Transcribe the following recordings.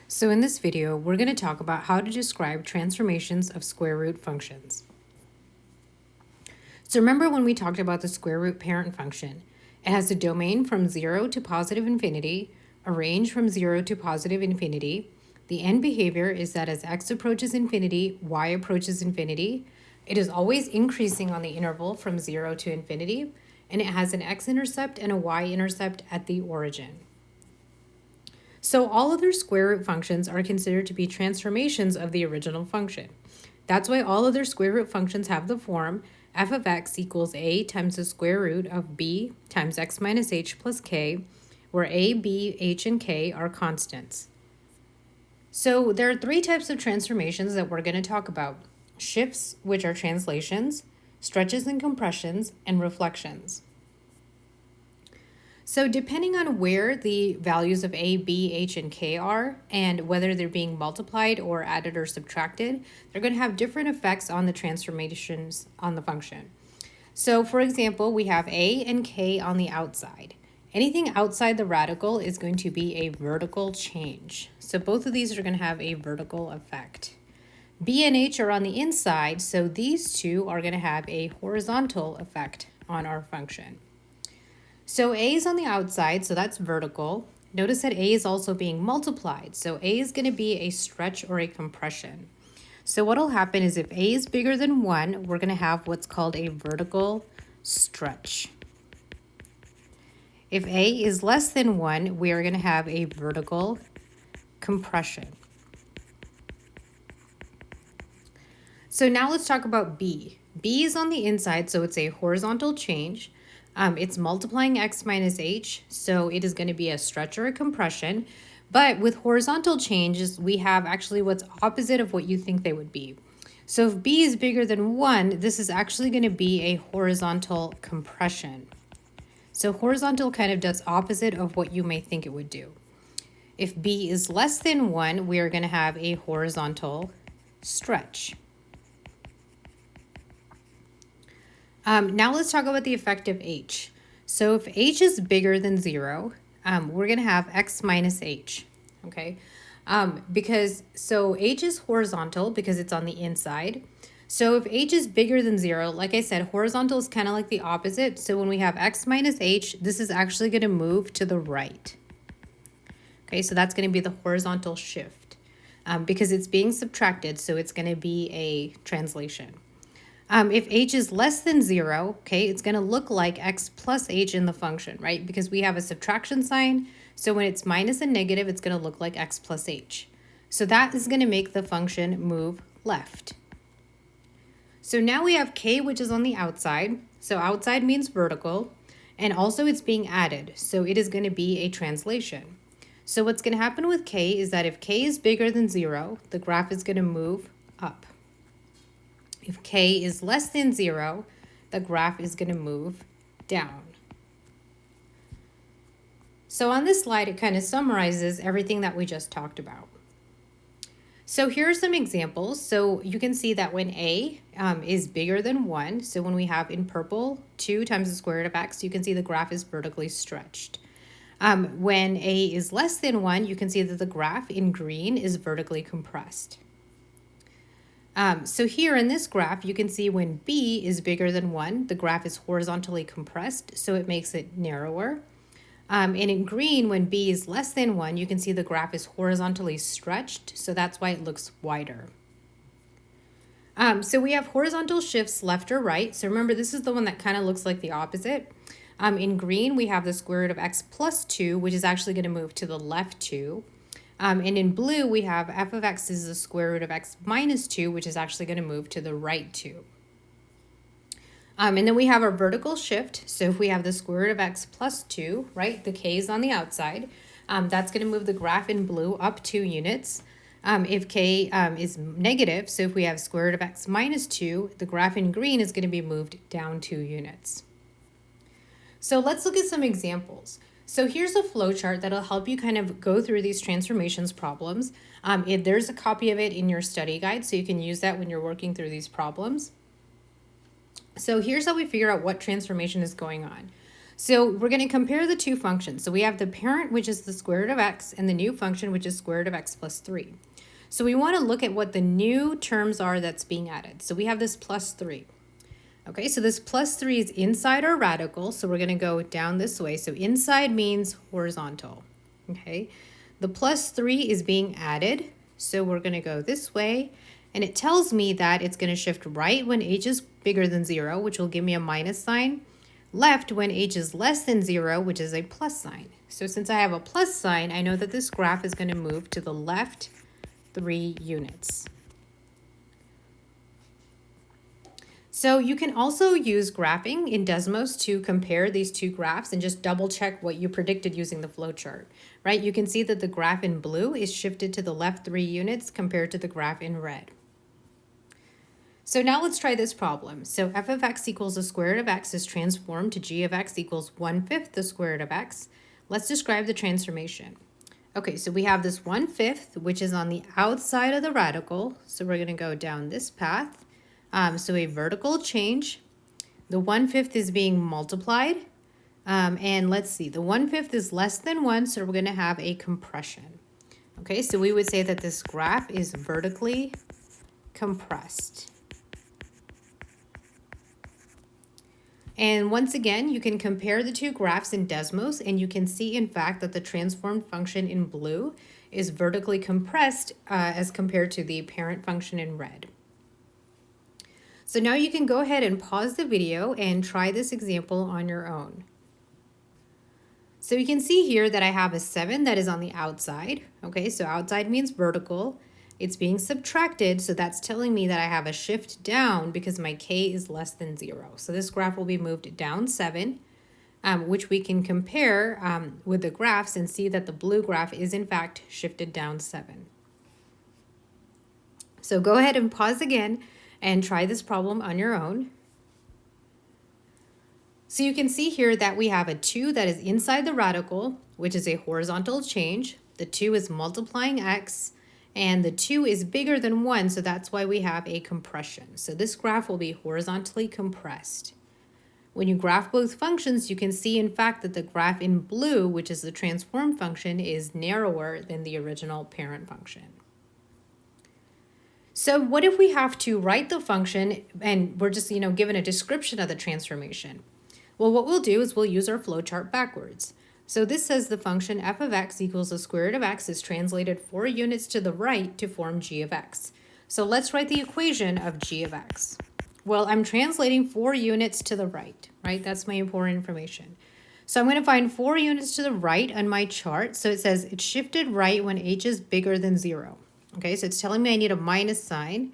So in this video, we're going to talk about how to describe transformations of square root functions. So remember when we talked about the square root parent function, it has a domain from 0 to positive infinity, a range from 0 to positive infinity. The end behavior is that as x approaches infinity, y approaches infinity. It is always increasing on the interval from 0 to infinity, and it has an x-intercept and a y-intercept at the origin. So all other square root functions are considered to be transformations of the original function. That's why all other square root functions have the form f of x equals a times the square root of b times x minus h plus k, where a, b, h, and k are constants. So there are three types of transformations that we're going to talk about: shifts, which are translations, stretches and compressions, and reflections. So depending on where the values of a, b, h, and k are, and whether they're being multiplied or added or subtracted, they're going to have different effects on the transformations on the function. So for example, we have a and k on the outside. Anything outside the radical is going to be a vertical change. So both of these are going to have a vertical effect. B and h are on the inside, so these two are going to have a horizontal effect on our function. So a is on the outside, so that's vertical. Notice that a is also being multiplied, so a is going to be a stretch or a compression. So what will happen is if a is bigger than 1, we're going to have what's called a vertical stretch. If a is less than 1, we are going to have a vertical compression. So now let's talk about b. b is on the inside, so it's a horizontal change. It's multiplying x minus h, so it is going to be a stretch or a compression. But with horizontal changes, we have actually what's opposite of what you think they would be. So if b is bigger than 1, this is actually going to be a horizontal compression. So horizontal kind of does opposite of what you may think it would do. If b is less than 1, we are going to have a horizontal stretch. Now let's talk about the effect of h. So if h is bigger than 0, we're going to have x minus h, okay? So h is horizontal because it's on the inside. So if h is bigger than 0, like I said, horizontal is kind of like the opposite. So when we have x minus h, this is actually going to move to the right. Okay, so that's going to be the horizontal shift because it's being subtracted, so it's going to be a translation. If h is less than 0, okay, it's going to look like x plus h in the function, right? Because we have a subtraction sign, so when it's minus and negative, it's going to look like x plus h. So that is going to make the function move left. So now we have k, which is on the outside. So outside means vertical, and also it's being added, so it is going to be a translation. So what's going to happen with k is that if k is bigger than 0, the graph is going to move up. If k is less than 0, the graph is going to move down. So on this slide, it kind of summarizes everything that we just talked about. So here are some examples. So you can see that when a is bigger than 1, so when we have in purple 2 times the square root of x, you can see the graph is vertically stretched. When a is less than 1, you can see that the graph in green is vertically compressed. So here in this graph, you can see when b is bigger than 1, the graph is horizontally compressed, so it makes it narrower. And in green, when b is less than 1, you can see the graph is horizontally stretched, so that's why it looks wider. So we have horizontal shifts left or right. So remember, this is the one that kind of looks like the opposite. In green, we have the square root of x plus 2, which is actually going to move to the left 2. And in blue, we have f of x is the square root of x minus 2, which is actually going to move to the right 2. And then we have our vertical shift. So if we have the square root of x plus 2, right, the k is on the outside, that's going to move the graph in blue up 2 units. If k is negative, so if we have square root of x minus 2, the graph in green is going to be moved down 2 units. So let's look at some examples. So here's a flow chart that'll help you kind of go through these transformations problems. There's a copy of it in your study guide, so you can use that when you're working through these problems. So here's how we figure out what transformation is going on. So we're going to compare the two functions. So we have the parent, which is the square root of x, and the new function, which is square root of x plus 3. So we want to look at what the new terms are that's being added. So we have this plus 3. Okay, so this plus 3 is inside our radical, so we're going to go down this way. So inside means horizontal. Okay, the plus 3 is being added, so we're going to go this way. And it tells me that it's going to shift right when h is bigger than 0, which will give me a minus sign. Left when h is less than 0, which is a plus sign. So since I have a plus sign, I know that this graph is going to move to the left 3 units. So you can also use graphing in Desmos to compare these two graphs and just double check what you predicted using the flowchart, right? You can see that the graph in blue is shifted to the left 3 units compared to the graph in red. So now let's try this problem. So f of x equals the square root of x is transformed to g of x equals 1/5 the square root of x. Let's describe the transformation. Okay, so we have this 1/5, which is on the outside of the radical. So we're going to go down this path. So a vertical change. The 1/5 is being multiplied. And let's see, the 1/5 is less than 1, so we're going to have a compression. Okay, so we would say that this graph is vertically compressed. And once again, you can compare the two graphs in Desmos, and you can see, in fact, that the transformed function in blue is vertically compressed as compared to the parent function in red. So now you can go ahead and pause the video and try this example on your own. So you can see here that I have a 7 that is on the outside. Okay, so outside means vertical. It's being subtracted, so that's telling me that I have a shift down because my k is less than 0. So this graph will be moved down 7, which we can compare with the graphs and see that the blue graph is in fact shifted down 7. So go ahead and pause again and try this problem on your own. So you can see here that we have a 2 that is inside the radical, which is a horizontal change. The 2 is multiplying x, and the 2 is bigger than 1, so that's why we have a compression. So this graph will be horizontally compressed. When you graph both functions, you can see, in fact, that the graph in blue, which is the transformed function, is narrower than the original parent function. So what if we have to write the function and we're just, given a description of the transformation? Well, what we'll do is we'll use our flowchart backwards. So this says the function f of x equals the square root of x is translated 4 units to the right to form g of x. So let's write the equation of g of x. Well, I'm translating 4 units to the right? That's my important information. So I'm going to find 4 units to the right on my chart. So it says it's shifted right when h is bigger than 0. Okay, so it's telling me I need a minus sign.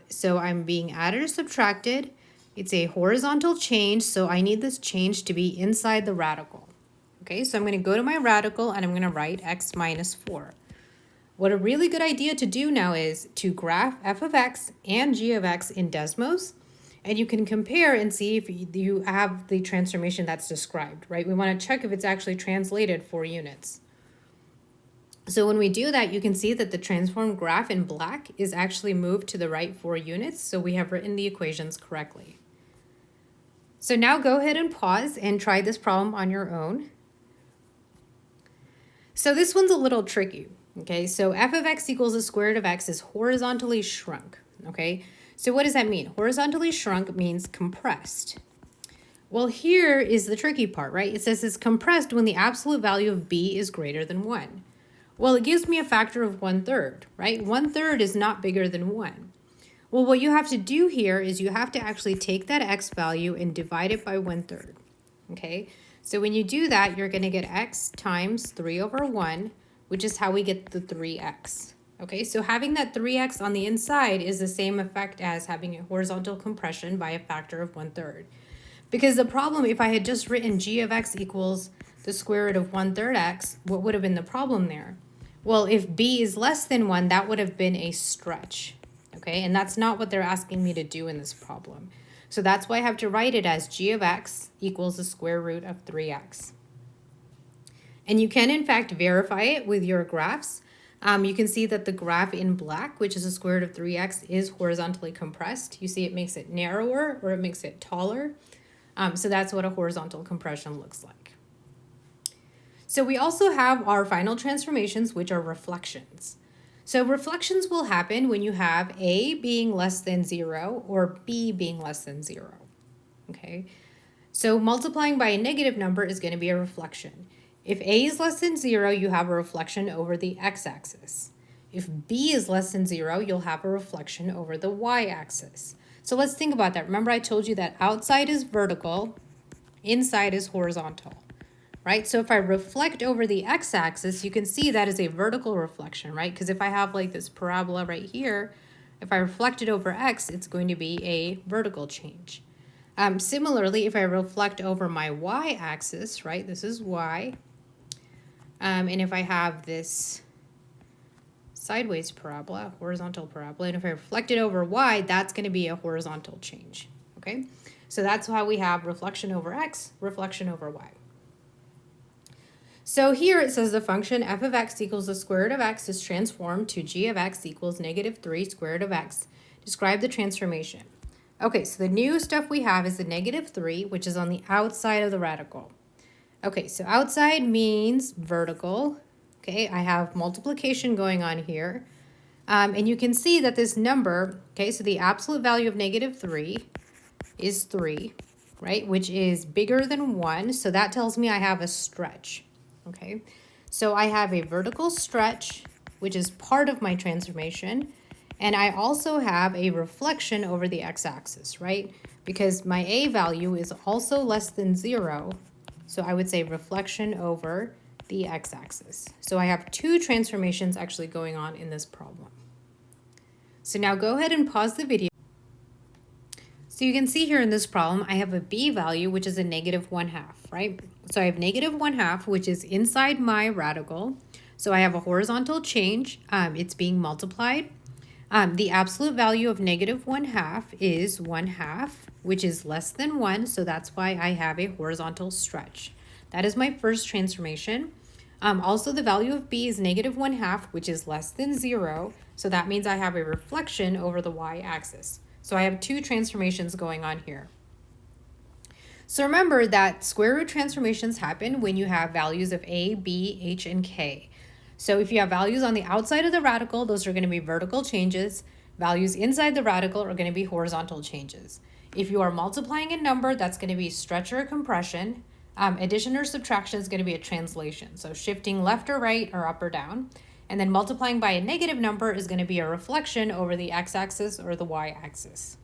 So I'm being added or subtracted. It's a horizontal change, so I need this change to be inside the radical. Okay, so I'm going to go to my radical and I'm going to write x minus 4. What a really good idea to do now is to graph f of x and g of x in Desmos, and you can compare and see if you have the transformation that's described, right? We want to check if it's actually translated 4 units. So when we do that, you can see that the transformed graph in black is actually moved to the right 4 units, so we have written the equations correctly. So now go ahead and pause and try this problem on your own. So this one's a little tricky, okay? So f of x equals the square root of x is horizontally shrunk, okay? So what does that mean? Horizontally shrunk means compressed. Well, here is the tricky part, right? It says it's compressed when the absolute value of b is greater than 1. Well, it gives me a factor of 1/3, right? 1/3 is not bigger than 1. Well, what you have to do here is you have to actually take that x value and divide it by 1/3, okay? So when you do that, you're going to get x times 3 over 1, which is how we get the 3x. Okay, so having that 3x on the inside is the same effect as having a horizontal compression by a factor of 1/3. Because the problem, if I had just written g of x equals the square root of 1/3 x, what would have been the problem there? Well, if b is less than 1, that would have been a stretch. Okay, and that's not what they're asking me to do in this problem. So that's why I have to write it as g of x equals the square root of 3x. And you can, in fact, verify it with your graphs. You can see that the graph in black, which is the square root of 3x, is horizontally compressed. You see it makes it narrower or it makes it taller. So that's what a horizontal compression looks like. So we also have our final transformations, which are reflections. So reflections will happen when you have A being less than 0 or B being less than 0. Okay, so multiplying by a negative number is going to be a reflection. If A is less than 0, you have a reflection over the x-axis. If B is less than 0, you'll have a reflection over the y-axis. So let's think about that. Remember I told you that outside is vertical, inside is horizontal, right? So if I reflect over the x-axis, you can see that is a vertical reflection, right? Because if I have like this parabola right here, if I reflect it over x, it's going to be a vertical change. Similarly, if I reflect over my y-axis, right, this is y, and if I have this sideways parabola, horizontal parabola, and if I reflect it over y, that's going to be a horizontal change, okay? So that's how we have reflection over x, reflection over y. So here it says the function f of x equals the square root of x is transformed to g of x equals -3 square root of x. Describe the transformation. Okay, so the new stuff we have is the -3, which is on the outside of the radical. Okay, so outside means vertical. Okay, I have multiplication going on here. And you can see that this number, okay, so the absolute value of -3 is 3, right, which is bigger than 1. So that tells me I have a stretch. Okay, so I have a vertical stretch, which is part of my transformation. And I also have a reflection over the x-axis, right? Because my a value is also less than 0. So I would say reflection over the x-axis. So I have two transformations actually going on in this problem. So now go ahead and pause the video. So you can see here in this problem, I have a b value, which is a -1/2, right? So I have -1/2, which is inside my radical. So I have a horizontal change. It's being multiplied. The absolute value of -1/2 is 1/2, which is less than 1. So that's why I have a horizontal stretch. That is my first transformation. Also, the value of b is -1/2, which is less than 0. So that means I have a reflection over the y-axis. So I have two transformations going on here. So remember that square root transformations happen when you have values of a, b, h, and k. So if you have values on the outside of the radical, those are going to be vertical changes. Values inside the radical are going to be horizontal changes. If you are multiplying a number, that's going to be stretch or compression. Addition or subtraction is going to be a translation. So shifting left or right or up or down. And then multiplying by a negative number is going to be a reflection over the x-axis or the y-axis.